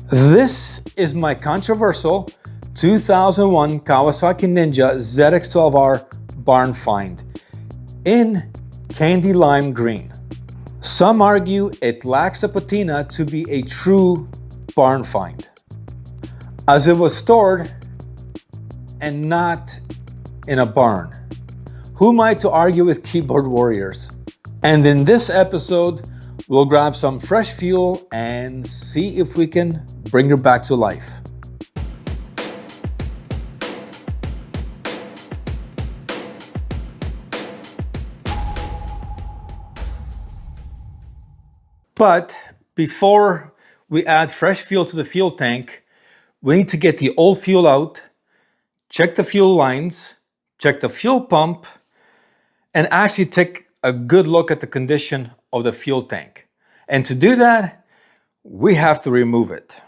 This is my controversial 2001 Kawasaki Ninja ZX12R barn find in candy lime green. Some argue it lacks the patina to be a true barn find, as it was stored and not in a barn. Who am I to argue with keyboard warriors? And in this episode, we'll grab some fresh fuel and see if we can bring her back to life. But before we add fresh fuel to the fuel tank, we need to get the old fuel out, check the fuel lines, check the fuel pump, and actually take a good look at the condition of the fuel tank. And to do that, we have to remove it.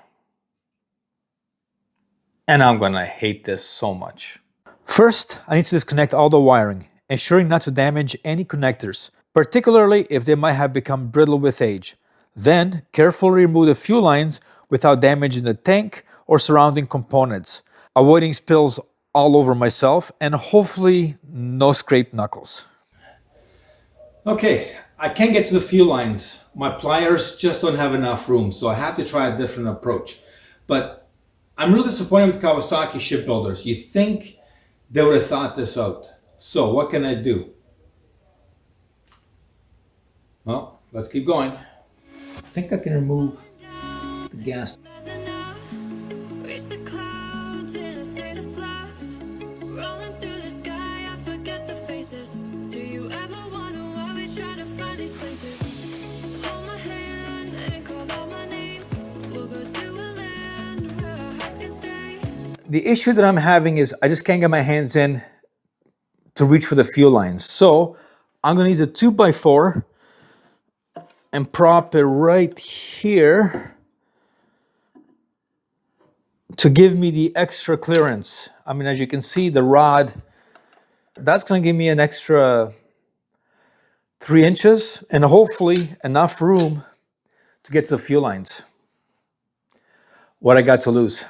And I'm gonna hate this so much. First, I need to disconnect all the wiring, ensuring not to damage any connectors, particularly if they might have become brittle with age. Then, carefully remove the fuel lines without damaging the tank or surrounding components, avoiding spills all over myself and hopefully no scraped knuckles. Okay, I can't get to the fuel lines. My pliers just don't have enough room, so I have to try a different approach. But I'm really disappointed with Kawasaki shipbuilders. You think they would have thought this out. So what can I do? Well, let's keep going. I think I can remove the gas. The issue that I'm having is I just can't get my hands in to reach for the fuel lines. So I'm gonna use a 2x4 and prop it right here to give me the extra clearance. I mean, as you can see, the rod, that's gonna give me an extra 3 inches and hopefully enough room to get to the fuel lines. What I got to lose?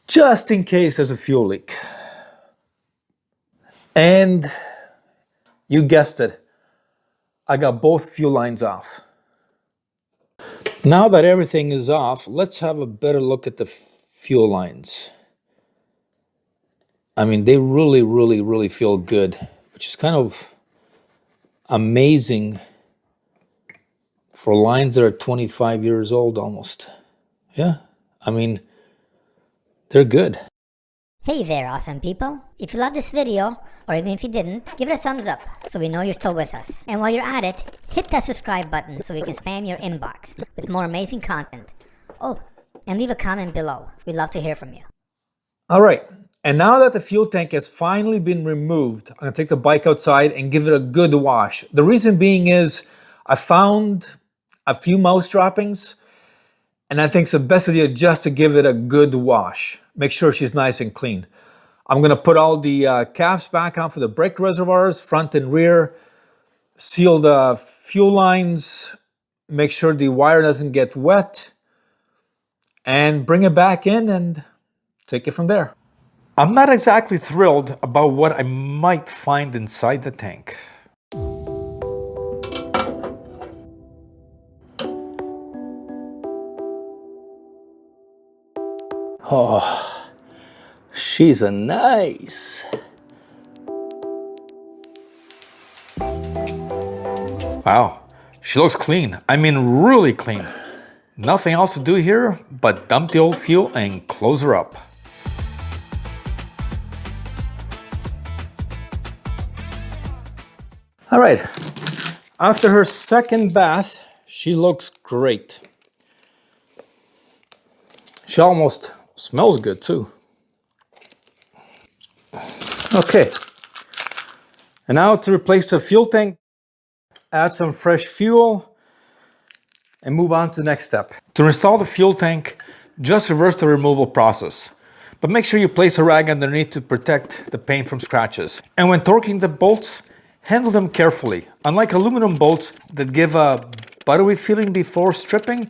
Just in case there's a fuel leak. And you guessed it, I got both fuel lines off. Now that everything is off, let's have a better look at the fuel lines. I mean, they really feel good, which is kind of amazing for lines that are 25 years old almost. Yeah, I mean, they're good. Hey there, awesome people. If you love this video, or even if you didn't, give it a thumbs up so we know you're still with us. And while you're at it, hit that subscribe button so we can spam your inbox with more amazing content. Oh, and leave a comment below. We'd love to hear from you. All right, and now that the fuel tank has finally been removed, I'm gonna take the bike outside and give it a good wash. The reason being is I found a few mouse droppings, and I think it's the best idea just to give it a good wash. Make sure she's nice and clean. I'm gonna put all the caps back on for the brake reservoirs, front and rear, seal the fuel lines, make sure the wire doesn't get wet, and bring it back in and take it from there. I'm not exactly thrilled about what I might find inside the tank. Oh, she's a nice. Wow, she looks clean. I mean, really clean. Nothing else to do here but dump the old fuel and close her up. All right, after her second bath, she looks great. She almost smells good too. Okay, and now to replace the fuel tank, add some fresh fuel and move on to the next step. To install the fuel tank, just reverse the removal process, but make sure you place a rag underneath to protect the paint from scratches. And when torquing the bolts, handle them carefully. Unlike aluminum bolts that give a buttery feeling before stripping.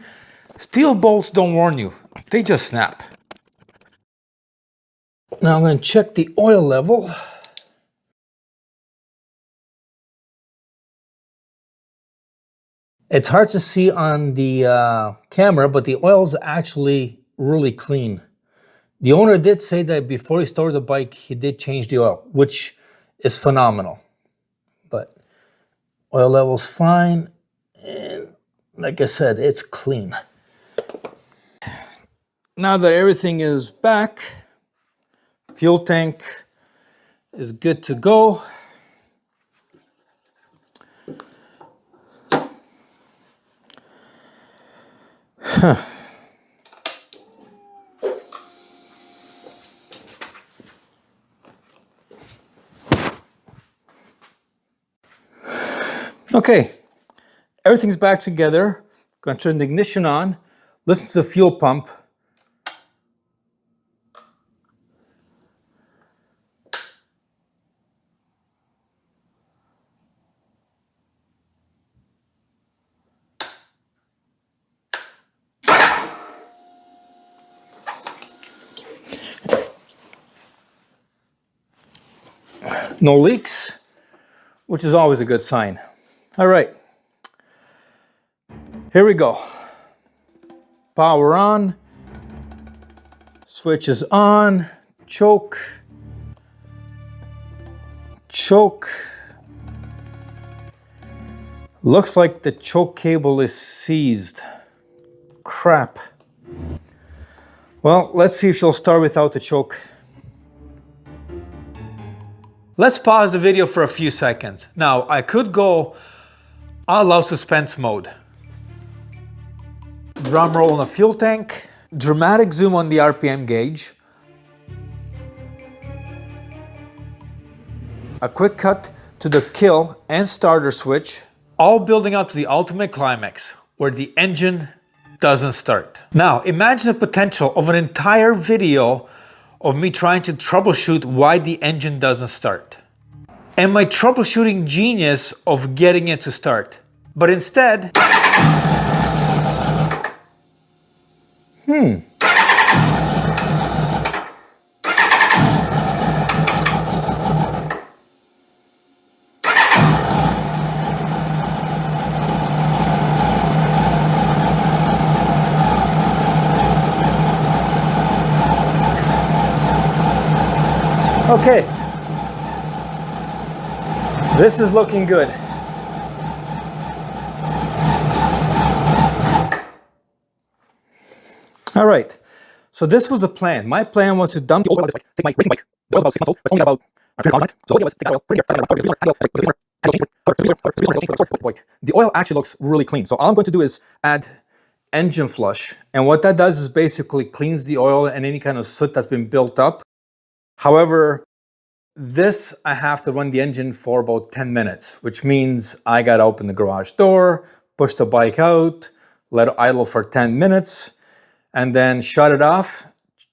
Steel bolts don't warn you, they just snap. Now I'm going to check the oil level. It's hard to see on the camera, but the oil's actually really clean. The owner did say that before he started the bike, he did change the oil, which is phenomenal. But oil level's fine, and like I said, it's clean. Now that everything is back, fuel tank is good to go. Okay, everything's back together. Gonna turn the ignition on, listen to the fuel pump. No leaks, which is always a good sign. All right, here we go. Power on, switch is on, choke, choke. Looks like the choke cable is seized. Crap. Well, let's see if she'll start without the choke. Let's pause the video for a few seconds. Now, I could go all out suspense mode. Drum roll on the fuel tank, dramatic zoom on the RPM gauge, a quick cut to the kill and starter switch, all building up to the ultimate climax, where the engine doesn't start. Now, imagine the potential of an entire video of me trying to troubleshoot why the engine doesn't start. And my troubleshooting genius of getting it to start. But instead... Okay, this is looking good. All right, so this was the plan. My plan was to dump the oil on this bike, take my racing bike. The oil's about 6 months old, it's only got about 300 miles on it. So the idea was take that oil, put it here, the oil actually looks really clean. So all I'm going to do is add engine flush. And what that does is basically cleans the oil and any kind of soot that's been built up. However, this I have to run the engine for about 10 minutes, which means I gotta open the garage door, push the bike out, let it idle for 10 minutes, and then shut it off,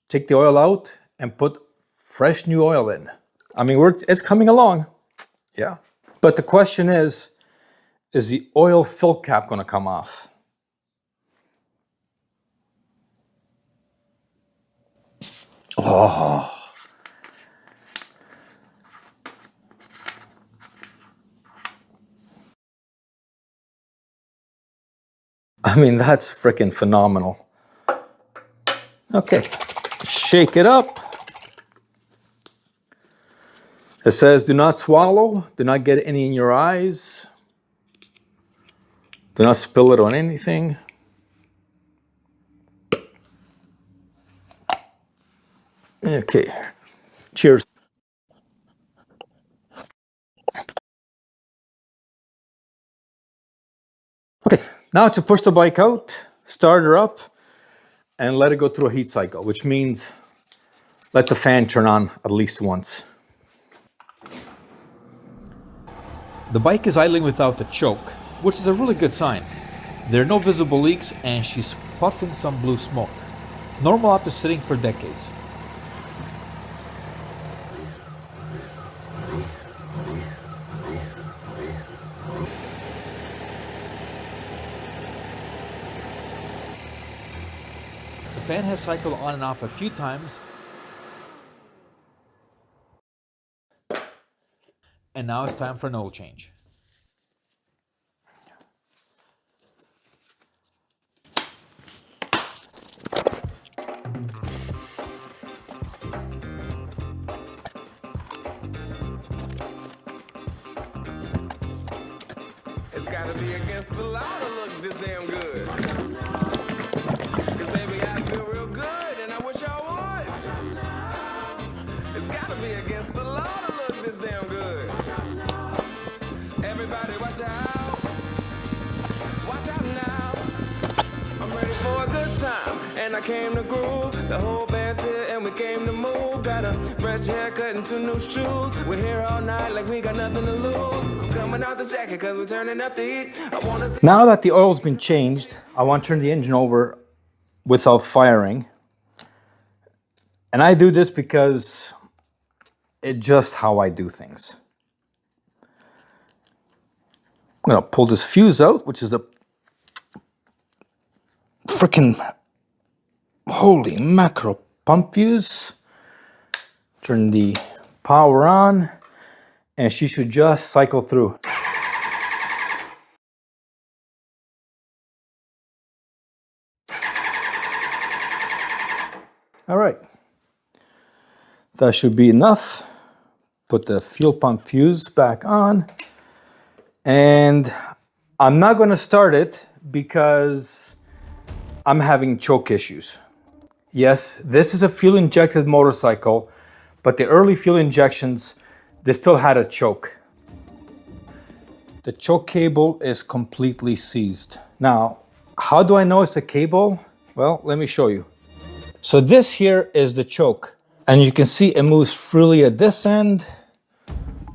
take the oil out, and put fresh new oil in. I mean, it's coming along, yeah. But the question is the oil fill cap gonna come off? Oh. I mean, that's freaking phenomenal. Okay, shake it up. It says, do not swallow, do not get any in your eyes. Do not spill it on anything. Okay, cheers. Okay, now to push the bike out, start her up, and let it go through a heat cycle, which means let the fan turn on at least once. The bike is idling without the choke, which is a really good sign. There are no visible leaks and she's puffing some blue smoke. Normal after sitting for decades. fan has cycled on and off a few times, and now it's time for an oil change. It's gotta be against the law to look this damn good. Cause baby, I feel real good and I wish I would. It's gotta be against the law to look this damn good. Everybody watch out. Watch out now. I'm ready for a good time and I came to groove. The whole band's here and we came to move. Got a fresh haircut and 2 new shoes. We're here all night like we got nothing to lose. I'm coming out the jacket cause we're turning up the heat. I wanna see. Now that the oil's been changed, I want to turn the engine over without firing. And I do this because it's just how I do things. I'm gonna pull this fuse out, which is the freaking holy mackerel pump fuse. Turn the power on, and she should just cycle through. All right, that should be enough. Put the fuel pump fuse back on, and I'm not going to start it because I'm having choke issues. Yes, this is a fuel injected motorcycle, but the early fuel injections, they still had a choke. The choke cable is completely seized. Now, how do I know it's the cable? Well, let me show you. So this here is the choke, and you can see it moves freely at this end,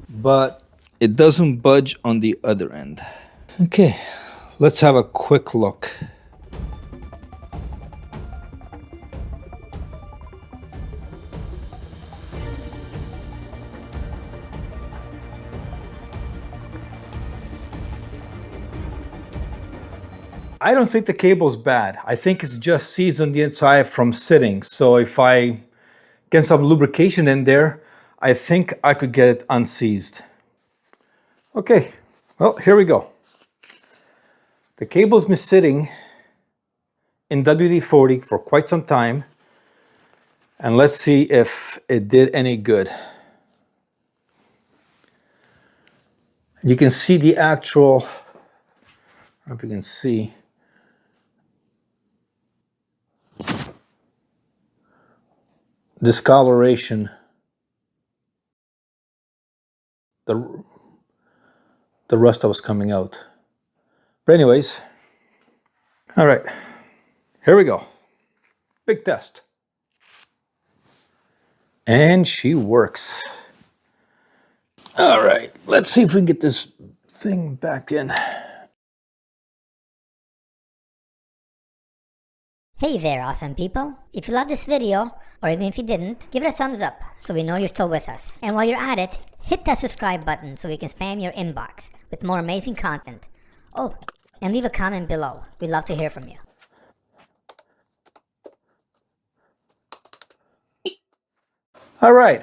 but it doesn't budge on the other end. Okay, let's have a quick look. I don't think the cable's bad. I think it's just seized on the inside from sitting. So if I get some lubrication in there, I think I could get it unseized. Okay, well, here we go. The cable's been sitting in WD-40 for quite some time. And let's see if it did any good. You can see the actual, I don't know if you can see, discoloration. The rust that was coming out. But anyways, all right, here we go. Big test. And she works. All right, let's see if we can get this thing back in. Hey there, awesome people. If you loved this video, or even if you didn't, give it a thumbs up so we know you're still with us. And while you're at it, hit that subscribe button so we can spam your inbox with more amazing content. Oh, and leave a comment below. We'd love to hear from you. All right,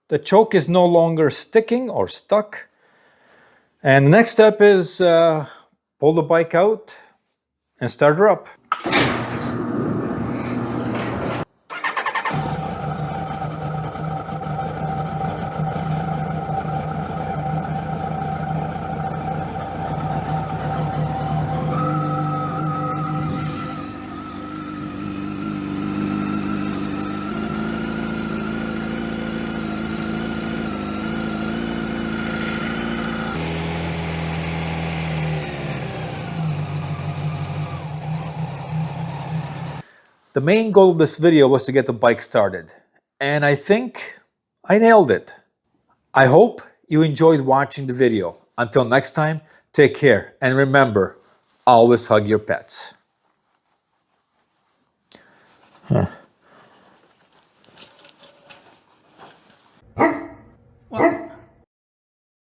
the choke is no longer sticking or stuck. And the next step is pull the bike out and start her up. The main goal of this video was to get the bike started, and I think I nailed it. I hope you enjoyed watching the video. Until next time, take care, and remember, always hug your pets.